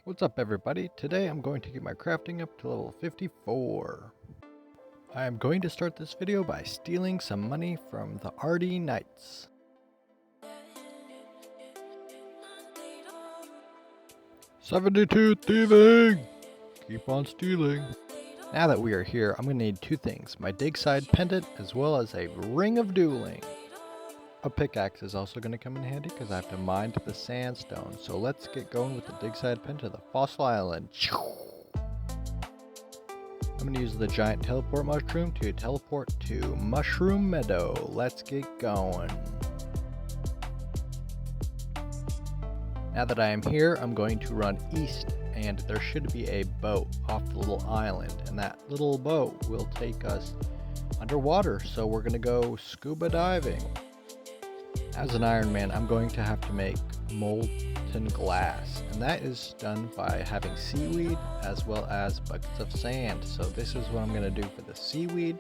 What's up everybody? Today I'm going to get my crafting up to level 54. I am going to start this video by stealing some money from the Arty Knights. "72 thieving! Keep on stealing." Now that we are here, I'm going to need two things. My dig side pendant as well as a ring of dueling. A pickaxe is also going to come in handy because I have to mine the sandstone. So let's get going with the dig side pen to the fossil island. I'm going to use the giant teleport mushroom to teleport to Mushroom Meadow. Let's get going. Now that I am here, I'm going to run east and there should be a boat off the little island, and that little boat will take us underwater. So we're going to go scuba diving. As an Iron Man, I'm going to have to make molten glass, and that is done by having seaweed as well as buckets of sand. So this is what I'm going to do for the seaweed,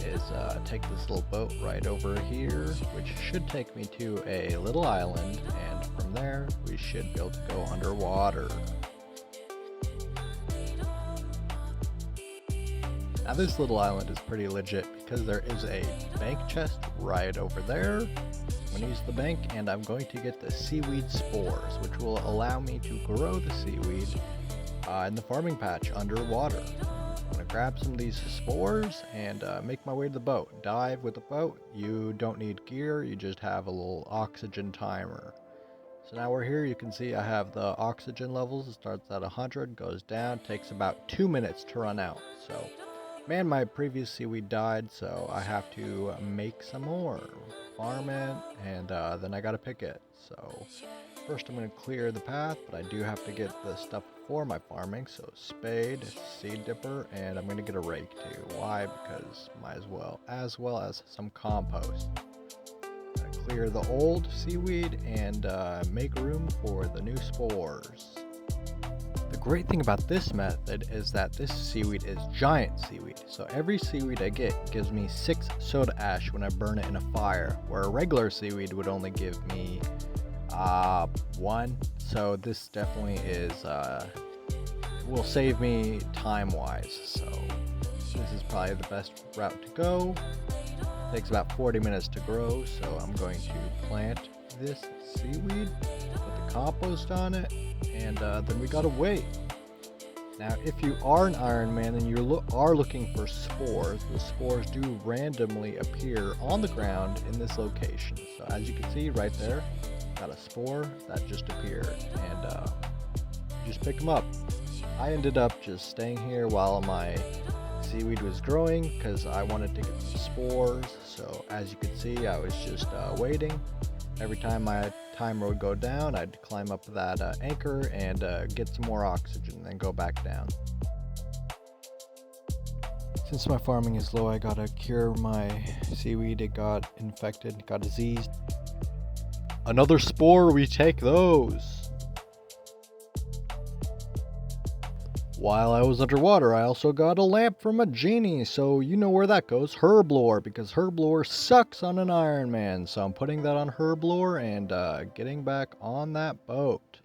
is take this little boat right over here, which should take me to a little island, and from there we should be able to go underwater. Now this little island is pretty legit because there is a bank chest right over there. I'm going to use the bank and I'm going to get the seaweed spores, which will allow me to grow the seaweed in the farming patch underwater. I'm going to grab some of these spores and make my way to the boat. Dive with the boat. You don't need gear, you just have a little oxygen timer. So now we're here, you can see I have the oxygen levels. It starts at 100, goes down, takes about 2 minutes to run out. So, man, my previous seaweed died, so I have to make some more. Farm it, and then I gotta pick it. So first I'm going to clear the path, but I do have to get the stuff for my farming. So spade, seed dipper, and I'm going to get a rake too. Why? Because might as well as some compost. Gotta clear the old seaweed and make room for the new spores. The great thing about this method is that this seaweed is giant seaweed. So every seaweed I get gives me 6 soda ash when I burn it in a fire, where a regular seaweed would only give me 1. So this definitely is will save me time wise. So this is probably the best route to go. It takes about 40 minutes to grow, so I'm going to plant this seaweed, put the compost on it, and then we gotta wait. Now if you are an Iron Man and you are looking for spores, the spores do randomly appear on the ground in this location. So as you can see right there, got a spore that just appeared, and just pick them up. I ended up just staying here while my seaweed was growing because I wanted to get some spores. So as you can see, I was just waiting. Every time my timer would go down, I'd climb up that anchor and get some more oxygen, then go back down. Since my farming is low, I gotta cure my seaweed. It got infected, got diseased. Another spore, we take those. While I was underwater, I also got a lamp from a genie, so you know where that goes, Herblore, because Herblore sucks on an Iron Man. So I'm putting that on Herblore and getting back on that boat.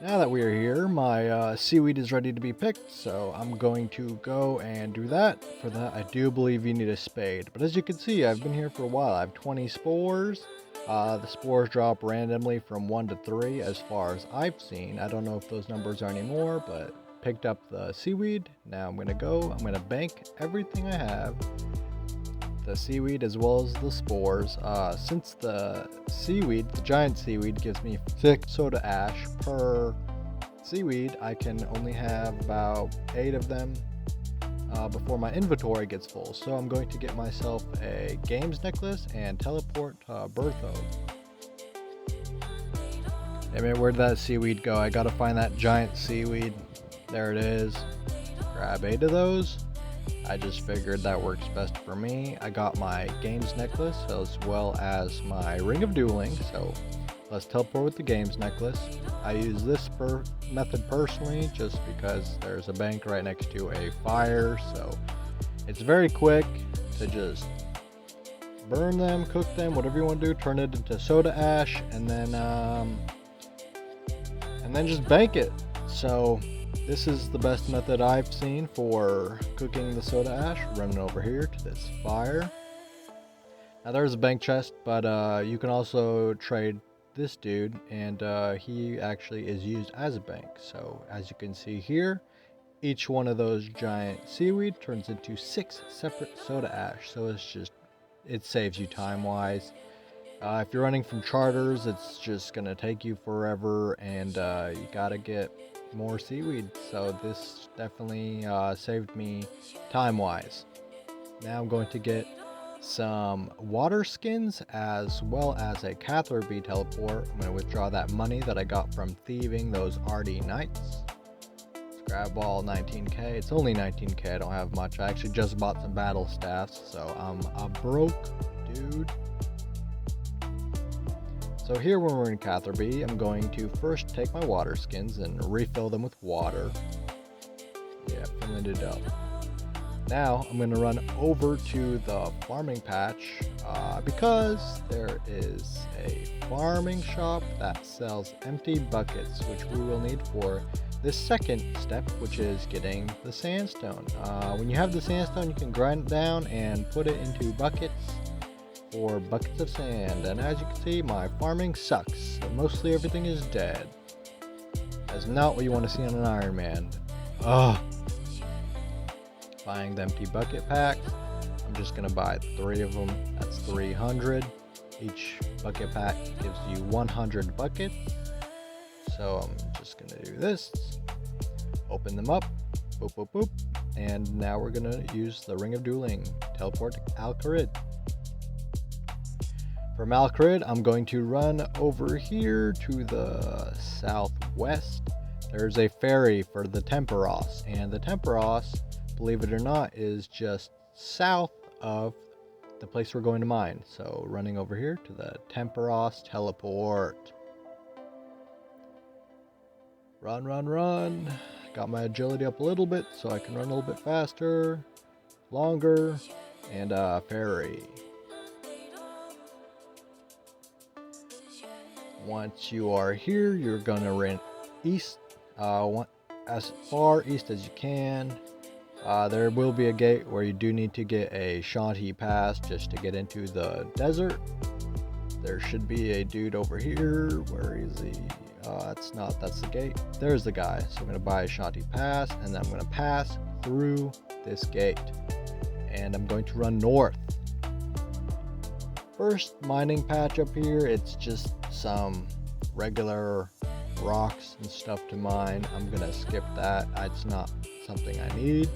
Now that we are here, my seaweed is ready to be picked, so I'm going to go and do that. For that, I do believe you need a spade, but as you can see, I've been here for a while. I have 20 spores. The spores drop randomly from 1 to 3 as far as I've seen. I don't know if those numbers are anymore, but picked up the seaweed. Now I'm going to bank everything I have. The seaweed as well as the spores. Since the seaweed, the giant seaweed, gives me 6 soda ash per seaweed, I can only have about 8 of them before my inventory gets full. So I'm going to get myself a games necklace and teleport to Bertho. Hey man, where'd that seaweed go? I gotta find that giant seaweed. There it is. Grab 8 of those. I just figured that works best for me. I got my games necklace as well as my ring of dueling. So let's teleport with the games necklace. I use this method personally just because there's a bank right next to a fire, so it's very quick to just burn them, cook them, whatever you want to do, turn it into soda ash, and then and then just bank it. So this is the best method I've seen for cooking the soda ash. Running over here to this fire. Now there's a bank chest, but you can also trade this dude, and he actually is used as a bank. So as you can see here, each one of those giant seaweed turns into 6 separate soda ash. So it saves you time wise. If you're running from charters, it's just gonna take you forever, and you gotta get more seaweed. So this definitely saved me time wise. Now I'm going to get some water skins as well as a cathar bee teleport. I'm going to withdraw that money that I got from thieving those RD Knights. Let's grab all 19k. It's only 19k. I don't have much. I actually just bought some battle staffs, so I'm a broke dude. So here when we're in cathar bee, I'm going to first take my water skins and refill them with water. Yeah, filling it up. Now I'm going to run over to the farming patch because there is a farming shop that sells empty buckets, which we will need for this second step, which is getting the sandstone. When you have the sandstone, you can grind it down and put it into buckets for buckets of sand. And as you can see, my farming sucks. So mostly everything is dead. That's not what you want to see on an Ironman. Ugh. Buying the empty bucket packs. I'm just gonna buy 3 of them. That's 300. Each bucket pack gives you 100 buckets. So I'm just gonna do this. Open them up. Boop, boop, boop. And now we're gonna use the Ring of Dueling. Teleport to Al-Kharid. From Al-Kharid, I'm going to run over here to the southwest. There's a ferry for the Temperos, and the Temperos, believe it or not, is just south of the place we're going to mine. So running over here to the Temperos teleport. Run, run, run. Got my agility up a little bit so I can run a little bit faster, longer, and ferry. Once you are here, you're gonna run east, as far east as you can. There will be a gate where you do need to get a shanty pass just to get into the desert. There should be a dude over here. Where is he? That's the gate. There's the guy. So I'm going to buy a shanty pass, and then I'm going to pass through this gate. And I'm going to run north. First mining patch up here, it's just some regular rocks and stuff to mine. I'm going to skip that. It's not something I need.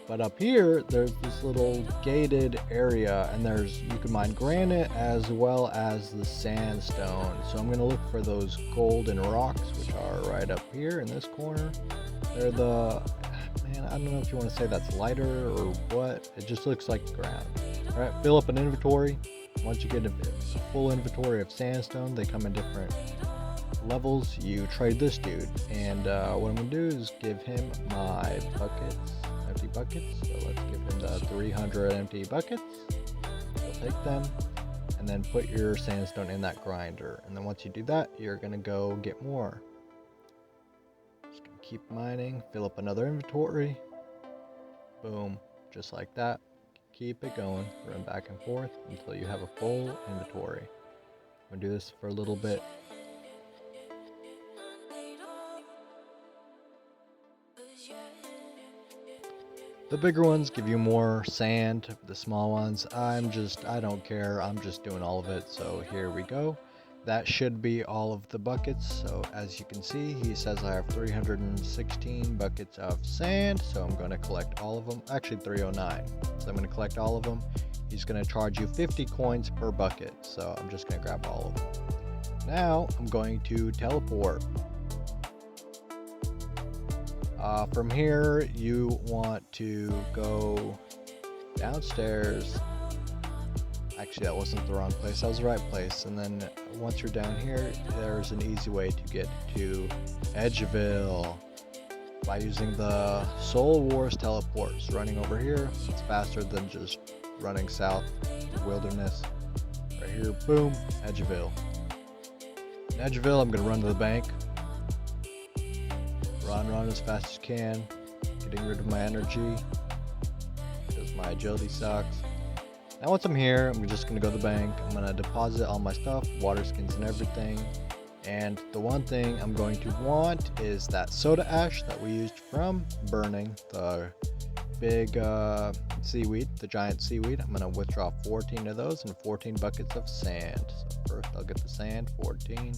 But up here there's this little gated area, and you can mine granite as well as the sandstone. So I'm going to look for those golden rocks, which are right up here in this corner. They're I don't know if you want to say that's lighter or what. It just looks like ground. All right, fill up an inventory. Once you get a full inventory of sandstone, they come in different levels. You trade this dude, and what I'm gonna do is give him my empty buckets. So let's give him the 300 empty buckets. He'll take them, and then put your sandstone in that grinder. And then once you do that, you're gonna go get more. Just gonna keep mining, fill up another inventory. Boom, just like that. Keep it going, run back and forth until you have a full inventory. I'm gonna do this for a little bit. The bigger ones give you more sand. The small ones, I don't care. I'm just doing all of it. So here we go. That should be all of the buckets. So as you can see, he says I have 316 buckets of sand. So I'm going to collect all of them. Actually 309. So I'm going to collect all of them. He's going to charge you 50 coins per bucket. So I'm just going to grab all of them. Now I'm going to teleport. From here, you want to go downstairs. Actually, that wasn't the wrong place. That was the right place. And then once you're down here, there's an easy way to get to Edgeville by using the Soul Wars teleports. Running over here, it's faster than just running south to the wilderness. Right here, boom, Edgeville. In Edgeville, I'm going to run to the bank. Run as fast as you can. Getting rid of my energy. Because my agility sucks. Now once I'm here, I'm just going to go to the bank. I'm going to deposit all my stuff, water skins and everything. And the one thing I'm going to want is that soda ash that we used from burning the big seaweed, the giant seaweed. I'm going to withdraw 14 of those and 14 buckets of sand. So first I'll get the sand, 14.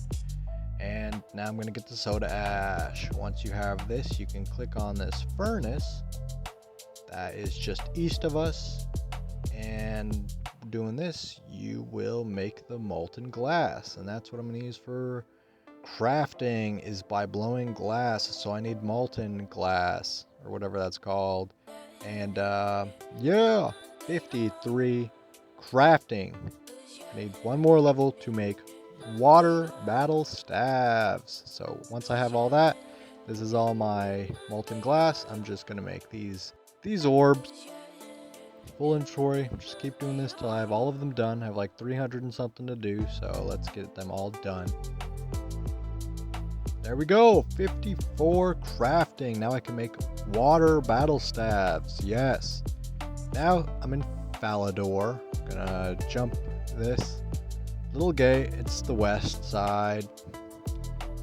And now I'm going to get the soda ash. Once you have this, you can click on this furnace that is just east of us. And doing this, you will make the molten glass. And that's what I'm going to use for crafting, is by blowing glass. So I need molten glass or whatever that's called. And yeah, 53 crafting. I need one more level to make water battle staves. So once I have all that, this is all my molten glass. I'm just gonna make these orbs. Full inventory. Just keep doing this till I have all of them done. I have like 300 and something to do, so let's get them all done. There we go, 54 crafting. Now I can make water battle staves. Yes. Now I'm in Falador. Gonna jump this little gate. It's the west side.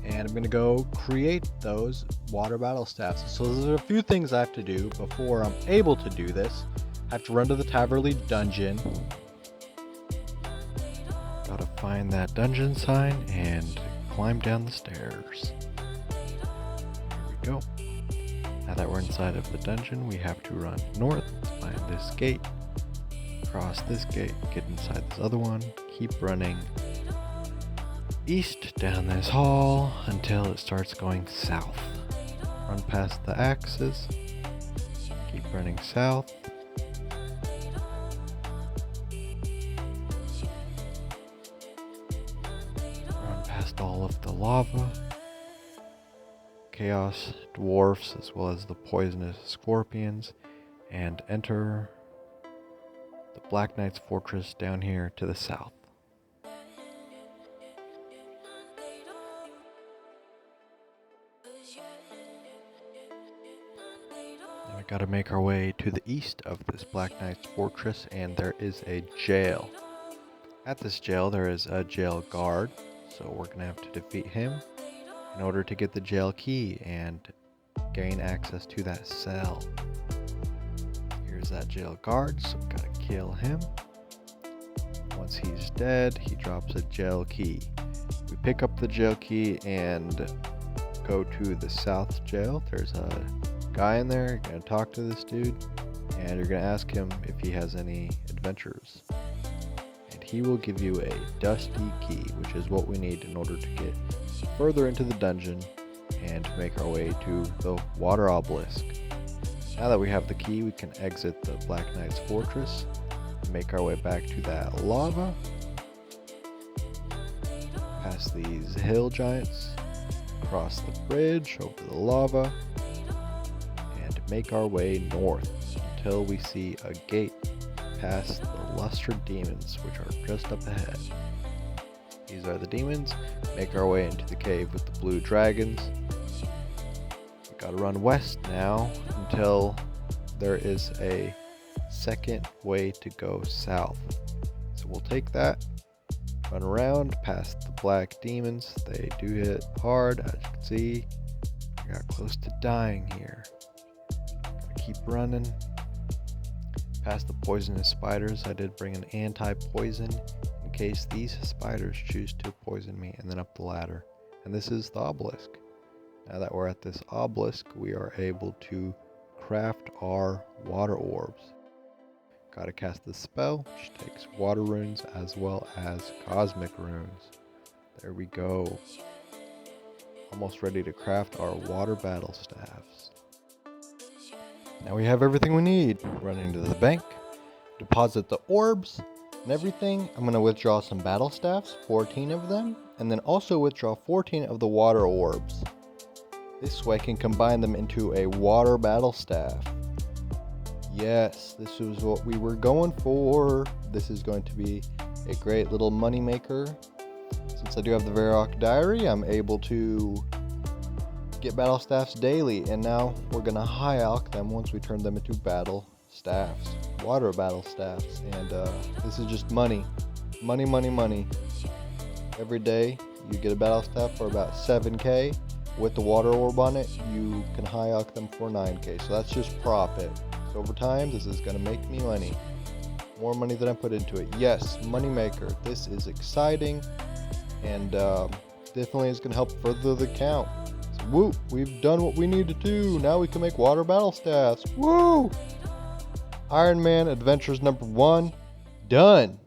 And I'm gonna go create those water battle staves. So there's a few things I have to do before I'm able to do this. I have to run to the Taverley dungeon. Gotta find that dungeon sign and climb down the stairs. There we go. Now that we're inside of the dungeon, we have to run north, find this gate, cross this gate, get inside this other one, keep running east down this hall until it starts going south. Run past the axes, keep running south. All of the lava, chaos dwarfs, as well as the poisonous scorpions, and enter the Black Knight's fortress down here to the south. Now we gotta make our way to the east of this Black Knight's fortress, and there is a jail. At this jail there is a jail guard. So we're going to have to defeat him in order to get the jail key and gain access to that cell. Here's that jail guard, so we've got to kill him. Once he's dead, he drops a jail key. We pick up the jail key and go to the south jail. There's a guy in there. You're going to talk to this dude and you're going to ask him if he has any adventures. He will give you a dusty key, which is what we need in order to get further into the dungeon and make our way to the water obelisk. Now that we have the key, we can exit the Black Knight's fortress, make our way back to that lava, past these hill giants, cross the bridge over the lava, and make our way north until we see a gate past the luster demons, which are just up ahead. These are the demons. Make our way into the cave with the blue dragons. We gotta run west now until there is a second way to go south. So we'll take that, run around past the black demons. They do hit hard, as you can see. I got close to dying here. Gotta keep running. Past the poisonous spiders. I did bring an anti-poison in case these spiders choose to poison me, and then up the ladder. And this is the obelisk. Now that we're at this obelisk, we are able to craft our water orbs. Gotta cast the spell, which takes water runes as well as cosmic runes. There we go. Almost ready to craft our water battle staves. Now we have everything we need. Running to the bank, deposit the orbs and everything. I'm going to withdraw some battle staffs, 14 of them, and then also withdraw 14 of the water orbs. This way I can combine them into a water battle staff. Yes, this is what we were going for. This is going to be a great little money maker. Since I do have the Varrock Diary, I'm able to get battle staffs daily, and now we're gonna high alch them once we turn them into battle staffs, water battle staffs. And this is just money. Every day you get a battle staff for about 7k. With the water orb on it, you can high alch them for 9k. So that's just profit. So over time, this is gonna make me money. More money than I put into it. Yes, money maker. This is exciting, and definitely is gonna help further the count. So, woo! We've done what we need to do. Now we can make water battle staffs. Woo! Ironman Adventures number 1 done.